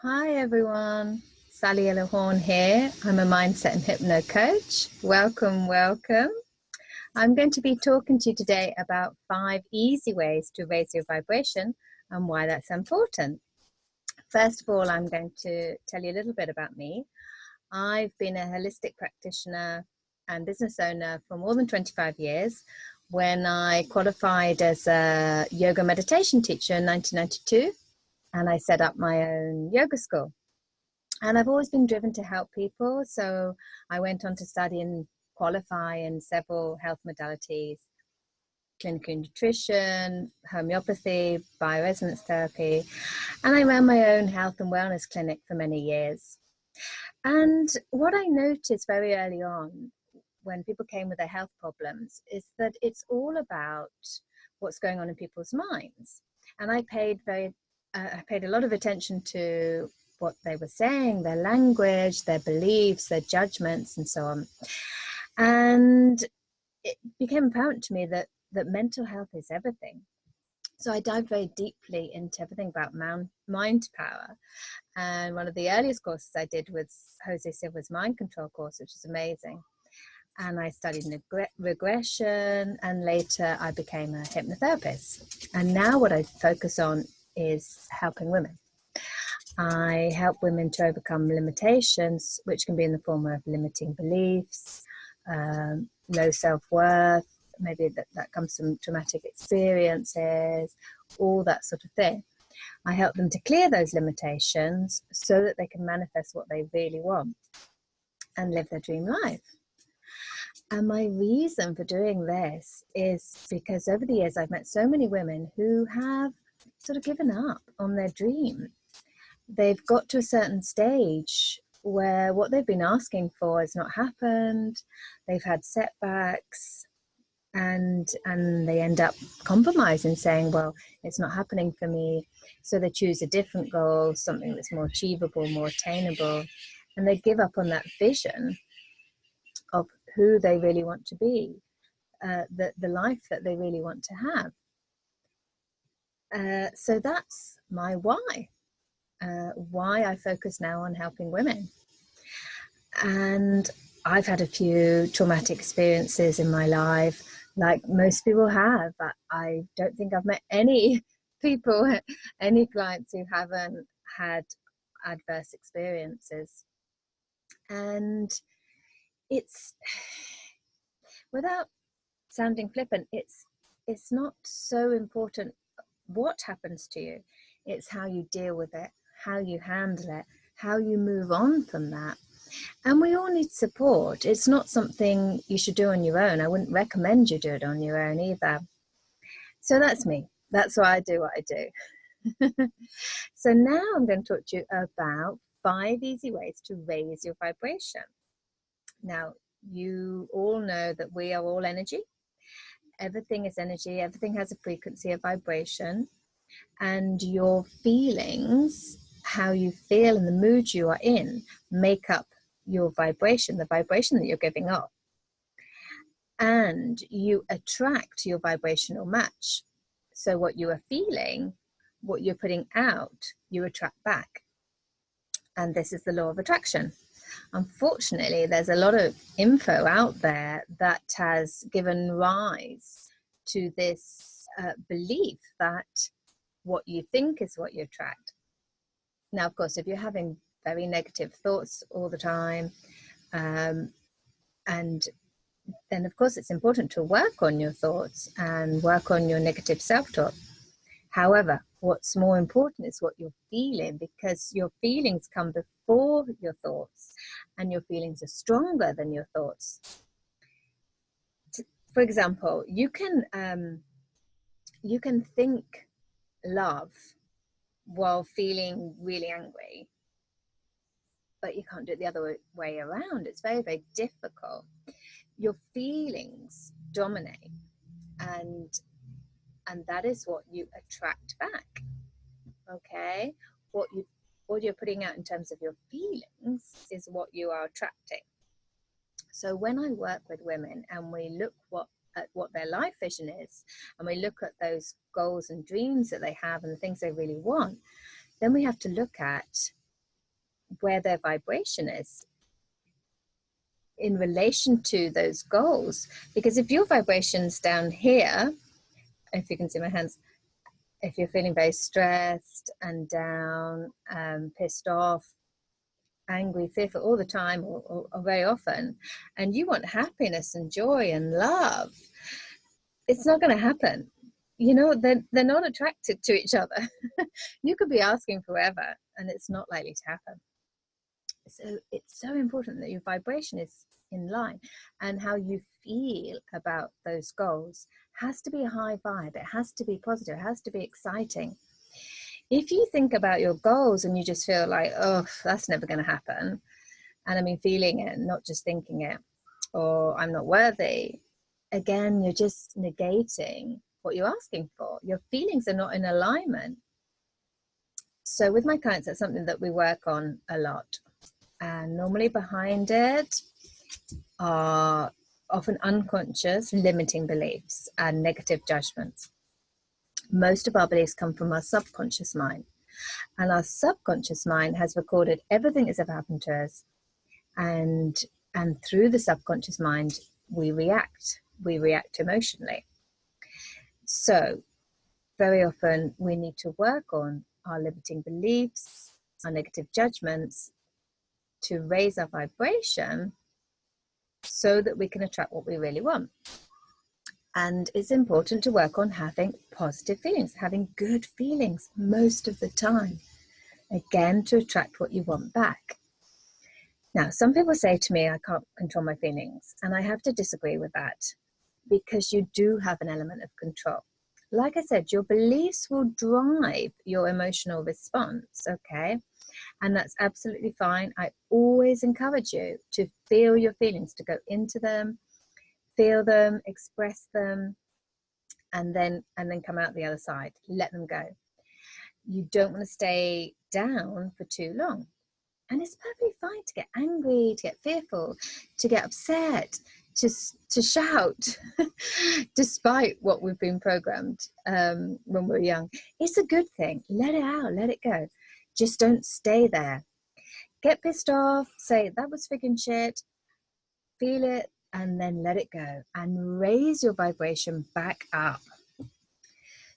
Hi everyone, Sally Horn here. I'm a mindset and hypno coach. Welcome, welcome. I'm going to be talking to you today about 5 easy ways to raise your vibration and why that's important. First of all, I'm going to tell you a little bit about me. I've been a holistic practitioner and business owner for more than 25 years. When I qualified as a yoga meditation teacher in 1992, and I set up my own yoga school. And I've always been driven to help people. So I went on to study and qualify in several health modalities: clinical nutrition, homeopathy, bioresonance therapy. And I ran my own health and wellness clinic for many years. And what I noticed very early on when people came with their health problems is that it's all about what's going on in people's minds. And I paid a lot of attention to what they were saying, their language, their beliefs, their judgments, and so on. And it became apparent to me that mental health is everything. So I dived very deeply into everything about mind power. And one of the earliest courses I did was Jose Silva's mind control course, which is amazing. And I studied regression, and later I became a hypnotherapist. And now what I focus on is helping women. I help women to overcome limitations, which can be in the form of limiting beliefs, low self-worth, maybe that comes from traumatic experiences, all that sort of thing. I help them to clear those limitations so that they can manifest what they really want and live their dream life. And my reason for doing this is because over the years I've met so many women who have sort of given up on their dream. They've got to a certain stage where what they've been asking for has not happened. They've had setbacks, and they end up compromising, saying, well, it's not happening for me. So they choose a different goal, something that's more achievable, more attainable, and they give up on that vision of who they really want to be, the life that they really want to have. So that's my why I focus now on helping women. And I've had a few traumatic experiences in my life, like most people have. I don't think I've met any people, any clients who haven't had adverse experiences. And it's, without sounding flippant, it's not so important what happens to you. It's how you deal with it, how you handle it, how you move on from that. And we all need support. It's not something you should do on your own. I wouldn't recommend you do it on your own either. So that's me. That's why I do what I do. So now I'm going to talk to you about 5 easy ways to raise your vibration. Now, you all know that we are all energy. Everything is energy. Everything has a frequency, a vibration. And your feelings, how you feel and the mood you are in, make up your vibration, the vibration that you're giving off. And you attract your vibrational match. So what you are feeling, what you're putting out, you attract back. And this is the law of attraction. Unfortunately, there's a lot of info out there that has given rise to this belief that what you think is what you attract. Now, of course, if you're having very negative thoughts all the time, and then, of course, it's important to work on your thoughts and work on your negative self-talk. However, what's more important is what you're feeling, because your feelings come before your thoughts, and your feelings are stronger than your thoughts. For example, you can think love while feeling really angry, but you can't do it the other way around. It's very, very difficult. Your feelings dominate, and that is what you attract back. Okay, what you're putting out in terms of your feelings is what you are attracting. So when I work with women and we look at what their life vision is, and we look at those goals and dreams that they have and the things they really want, then we have to look at where their vibration is in relation to those goals. Because if your vibration's down here, if you can see my hands, if you're feeling very stressed and down, pissed off, angry, fearful all the time, or very often, and you want happiness and joy and love, it's not going to happen. You know, they're not attracted to each other. You could be asking forever and it's not likely to happen. So it's so important that your vibration is in line, and how you feel about those goals has to be a high vibe. It has to be positive. It has to be exciting. If you think about your goals and you just feel like, oh, that's never going to happen, and I mean feeling it, not just thinking it, or I'm not worthy, again, you're just negating what you're asking for. Your feelings are not in alignment. So with my clients, that's something that we work on a lot. And normally behind it are often unconscious limiting beliefs and negative judgments. Most of our beliefs come from our subconscious mind. And our subconscious mind has recorded everything that's ever happened to us. And through the subconscious mind, we react emotionally. So very often we need to work on our limiting beliefs, our negative judgments, to raise our vibration so that we can attract what we really want. And it's important to work on having positive feelings, having good feelings most of the time, again, to attract what you want back. Now, some people say to me, I can't control my feelings, and I have to disagree with that, because you do have an element of control. Like I said, your beliefs will drive your emotional response, okay? And that's absolutely fine. I always encourage you to feel your feelings, to go into them, feel them, express them, and then come out the other side. Let them go. You don't want to stay down for too long. And it's perfectly fine to get angry, to get fearful, to get upset, to shout, despite what we've been programmed when we're young. It's a good thing. Let it out, let it go. Just don't stay there. Get pissed off, say that was freaking shit, feel it, and then let it go and raise your vibration back up.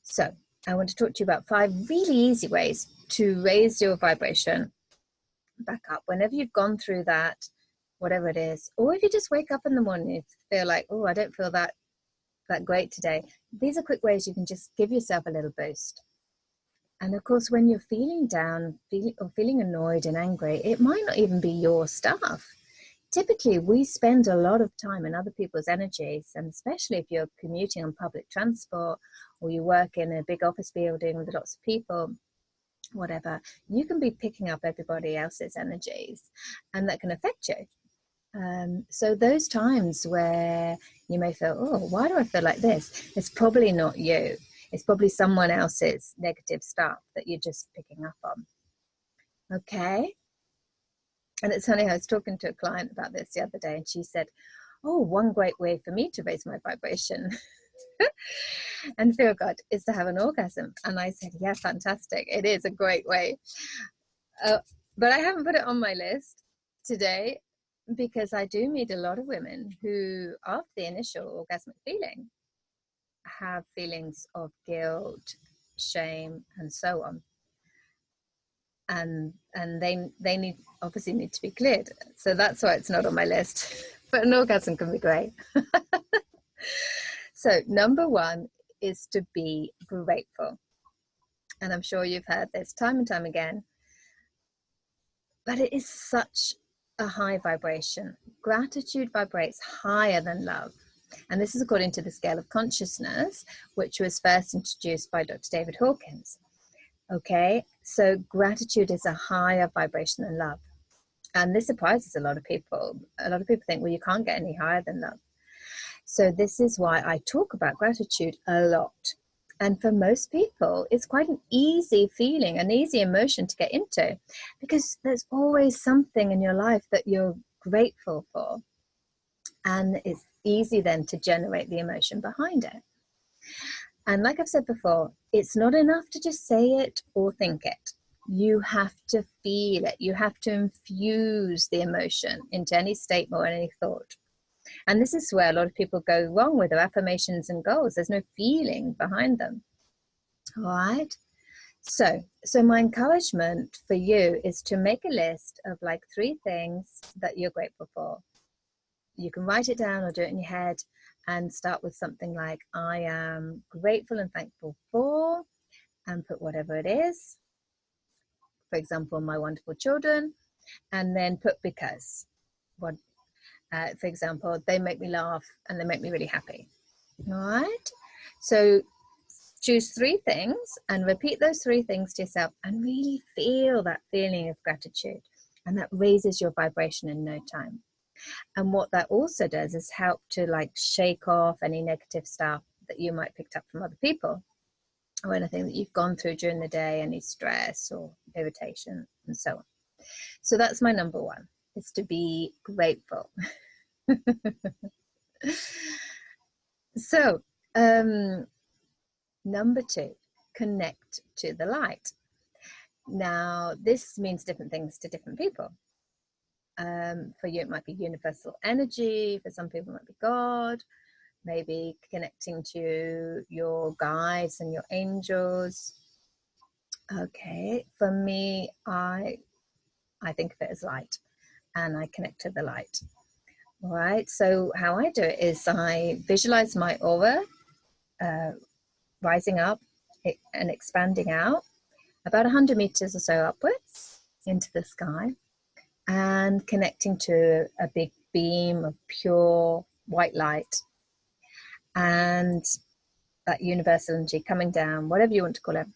So I want to talk to you about 5 really easy ways to raise your vibration back up whenever you've gone through that, whatever it is. Or if you just wake up in the morning and feel like, oh, I don't feel that great today. These are quick ways you can just give yourself a little boost. And of course, when you're feeling down, feeling annoyed and angry, it might not even be your stuff. Typically, we spend a lot of time in other people's energies, and especially if you're commuting on public transport or you work in a big office building with lots of people, whatever, you can be picking up everybody else's energies, and that can affect you. So those times where you may feel, oh, why do I feel like this? It's probably not you. It's probably someone else's negative stuff that you're just picking up on. Okay? And it's funny, I was talking to a client about this the other day, and she said, oh, one great way for me to raise my vibration and feel good is to have an orgasm. And I said, yeah, fantastic. It is a great way. But I haven't put it on my list today, because I do meet a lot of women who, after the initial orgasmic feeling, have feelings of guilt, shame, and so on. And they obviously need to be cleared. So that's why it's not on my list. But an orgasm can be great. So number 1 is to be grateful. And I'm sure you've heard this time and time again, but it is such a high vibration. Gratitude vibrates higher than love. And this is according to the scale of consciousness, which was first introduced by Dr. David Hawkins. Okay, so gratitude is a higher vibration than love. And this surprises a lot of people. A lot of people think, well, you can't get any higher than love. So this is why I talk about gratitude a lot. And for most people, it's quite an easy feeling, an easy emotion to get into, because there's always something in your life that you're grateful for. And it's easy then to generate the emotion behind it. And like I've said before, it's not enough to just say it or think it. You have to feel it. You have to infuse the emotion into any statement or any thought. And this is where a lot of people go wrong with their affirmations and goals. There's no feeling behind them. All right. So my encouragement for you is to make a list of like 3 things that you're grateful for. You can write it down or do it in your head and start with something like, I am grateful and thankful for, and put whatever it is. For example, my wonderful children, and then put because. What, for example, they make me laugh and they make me really happy. All right. So choose 3 things and repeat those 3 things to yourself and really feel that feeling of gratitude. And that raises your vibration in no time. And what that also does is help to like shake off any negative stuff that you might picked up from other people, or anything that you've gone through during the day, any stress or irritation and so on. So that's my number 1, is to be grateful. So number 2, connect to the light. Now this means different things to different people. For you it might be universal energy, for some people it might be God, maybe connecting to your guides and your angels. Okay, for me, I think of it as light, and I connect to the light. All right, so how I do it is I visualize my aura rising up and expanding out about 100 meters or so upwards into the sky, and connecting to a big beam of pure white light, and that universal energy coming down, whatever you want to call it,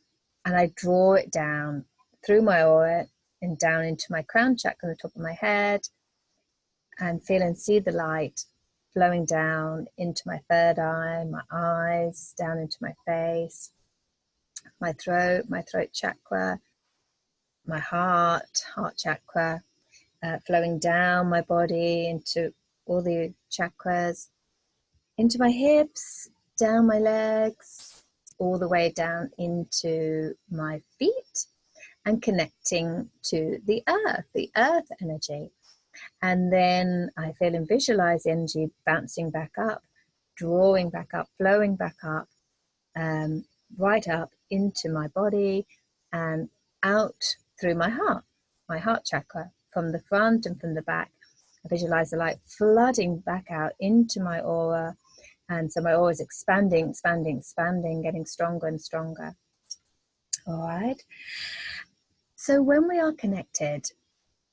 and I draw it down through my aura and down into my crown chakra on the top of my head, and feel and see the light flowing down into my 3rd eye, my eyes, down into my face, my throat chakra, my heart chakra, flowing down my body into all the chakras, into my hips, down my legs, all the way down into my feet, and connecting to the earth energy. And then I feel and visualize the energy bouncing back up, drawing back up, flowing back up, right up into my body and out through my heart chakra, from the front and from the back. I visualize the light flooding back out into my aura. And so my aura is expanding, getting stronger and stronger. All right. So when we are connected,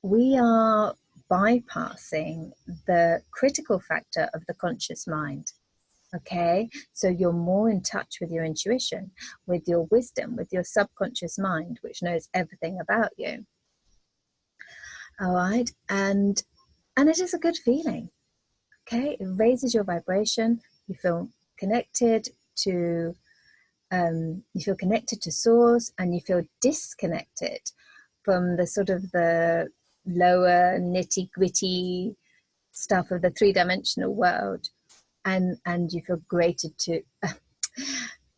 we are bypassing the critical factor of the conscious mind. Okay, so you're more in touch with your intuition, with your wisdom, with your subconscious mind, which knows everything about you. All right, and it is a good feeling. Okay, it raises your vibration. You feel connected to source, and you feel disconnected from the sort of the lower nitty-gritty stuff of the 3-dimensional world, and you feel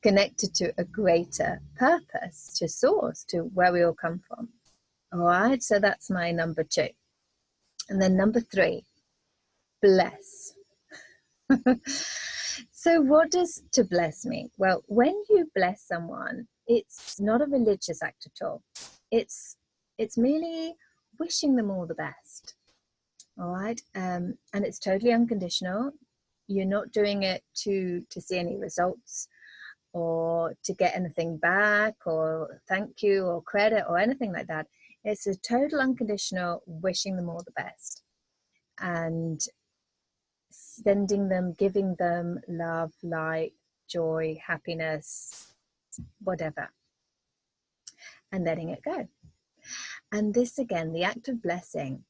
connected to a greater purpose, to source, to where we all come from. All right, so that's my number 2. And then number 3, bless. So what does to bless mean? Well, when you bless someone, it's not a religious act at all. It's merely wishing them all the best. All right, and it's totally unconditional. You're not doing it to see any results or to get anything back or thank you or credit or anything like that. It's a total unconditional wishing them all the best and sending them, giving them love, light, joy, happiness, whatever, and letting it go. And this again, the act of blessing,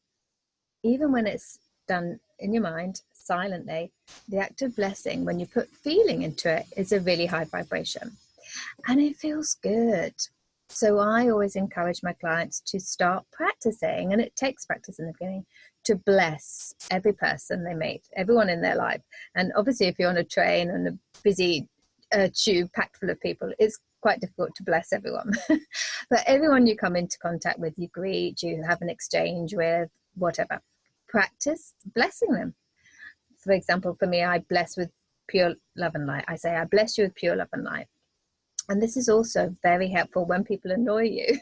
even when it's done in your mind silently, the act of blessing, when you put feeling into it, is a really high vibration and it feels good. So I always encourage my clients to start practicing, and it takes practice in the beginning, to bless every person they meet, everyone in their life. And obviously if you're on a train and a busy tube packed full of people, it's quite difficult to bless everyone. But everyone you come into contact with, you greet, you have an exchange with, whatever. Practice blessing them. For example, for me, I bless with pure love and light. I say, I bless you with pure love and light. And this is also very helpful when people annoy you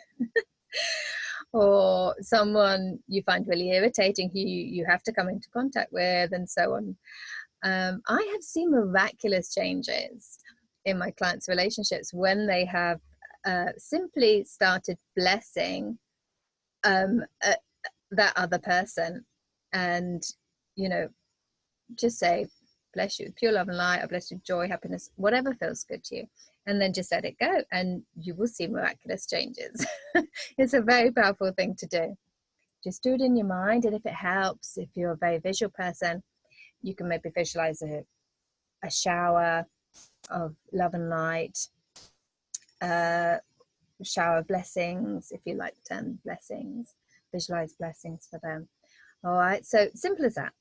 or someone you find really irritating who you have to come into contact with, and so on. I have seen miraculous changes in my clients' relationships when they have simply started blessing that other person, and just say, bless you with pure love and light, I bless you with joy, happiness, whatever feels good to you, and then just let it go, and you will see miraculous changes. It's a very powerful thing to do. Just do it in your mind, and if it helps, if you're a very visual person, you can maybe visualize a shower of love and light, shower of blessings, if you like the term blessings, visualize blessings for them. All right, so simple as that.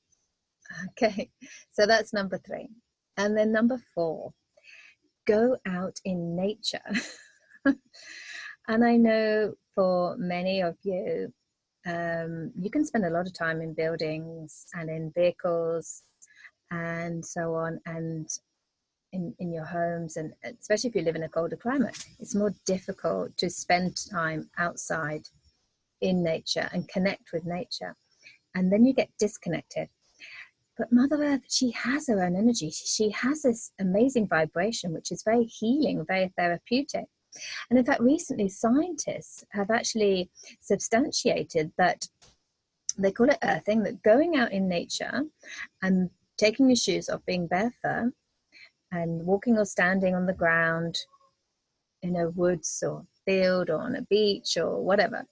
Okay, so that's number 3. And then number 4, go out in nature. And I know for many of you, you can spend a lot of time in buildings and in vehicles and so on, and in your homes, and especially if you live in a colder climate, it's more difficult to spend time outside in nature and connect with nature, and then you get disconnected. But Mother Earth, she has her own energy. She has this amazing vibration, which is very healing, very therapeutic. And in fact, recently scientists have actually substantiated that, they call it earthing, that going out in nature and taking your shoes off, being barefoot, and walking or standing on the ground in a woods or field or on a beach or whatever,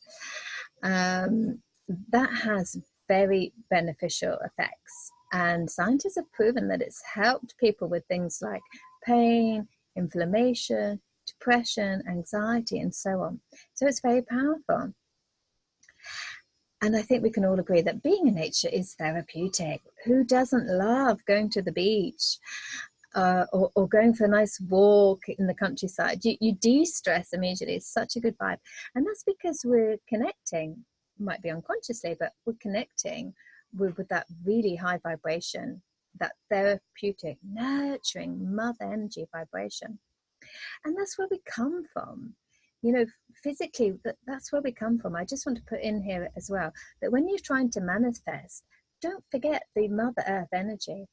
that has very beneficial effects. And scientists have proven that it's helped people with things like pain, inflammation, depression, anxiety, and so on. So it's very powerful. And I think we can all agree that being in nature is therapeutic. Who doesn't love going to the beach or going for a nice walk in the countryside? You de-stress immediately. It's such a good vibe. And that's because we're connecting, might be unconsciously, but we're connecting with that really high vibration, that therapeutic, nurturing mother energy vibration. And that's where we come from. Physically, that's where we come from. I just want to put in here as well that when you're trying to manifest, don't forget the Mother Earth energy.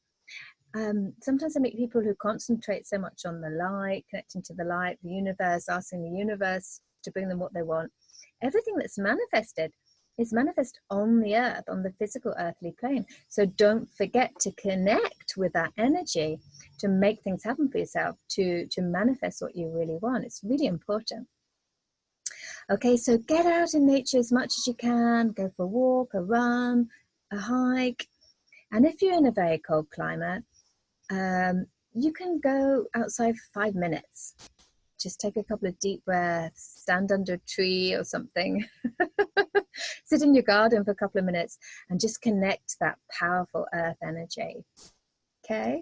Sometimes I meet people who concentrate so much on the light, connecting to the light, the universe, asking the universe to bring them what they want. Everything that's manifested is manifest on the earth, on the physical earthly plane. So don't forget to connect with that energy to make things happen for yourself, to manifest what you really want. It's really important. Okay, so get out in nature as much as you can. Go for a walk, a run, a hike. And if you're in a very cold climate, you can go outside for 5 minutes. Just take a couple of deep breaths, stand under a tree or something, sit in your garden for a couple of minutes, and just connect that powerful earth energy. Okay?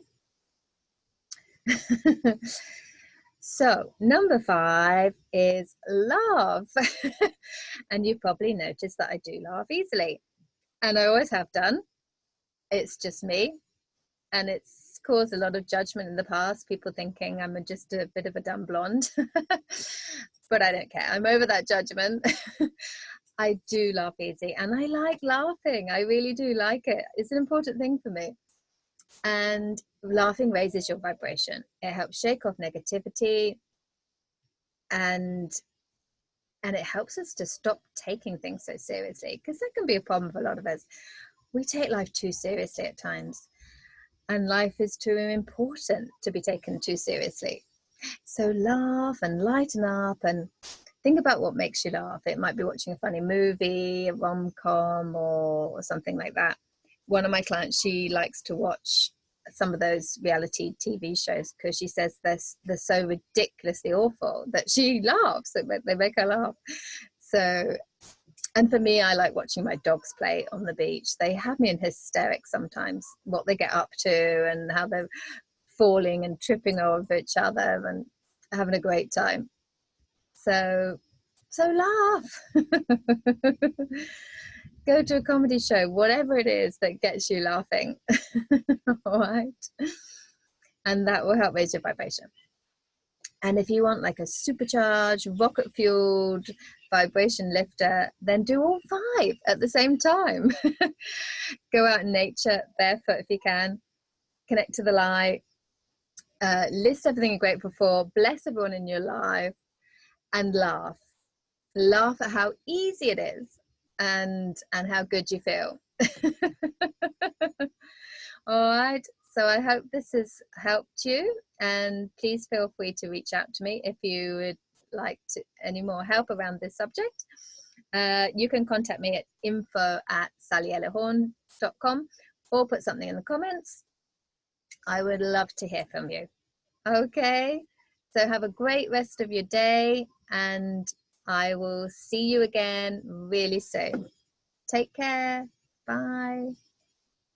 So number 5 is laugh. And you've probably noticed that I do laugh easily, and I always have done. It's just me, and it's caused a lot of judgment in the past, people thinking I'm just a bit of a dumb blonde. But I don't care. I'm over that judgment. I do laugh easy, and I like laughing. I really do like it. It's an important thing for me. And laughing raises your vibration. It helps shake off negativity, and it helps us to stop taking things so seriously, because that can be a problem for a lot of us. We take life too seriously at times, and life is too important to be taken too seriously. So laugh and lighten up and think about what makes you laugh. It might be watching a funny movie, a rom-com, or something like that. One of my clients, she likes to watch some of those reality TV shows because she says they're so ridiculously awful that she laughs. They make her laugh. So, and for me, I like watching my dogs play on the beach. They have me in hysterics sometimes, what they get up to and how they're falling and tripping over each other and having a great time. So laugh. Go to a comedy show, whatever it is that gets you laughing. All right. And that will help raise your vibration. And if you want like a supercharged, rocket fueled vibration lifter, then do all 5 at the same time. Go out in nature, barefoot if you can, connect to the light, list everything you're grateful for, bless everyone in your life, and laugh. Laugh at how easy it is and how good you feel. All right. So I hope this has helped you, and please feel free to reach out to me if you would like any more help around this subject. You can contact me at info@sallyellahorn.com or put something in the comments. I would love to hear from you. Okay. So have a great rest of your day, and I will see you again really soon. Take care. Bye.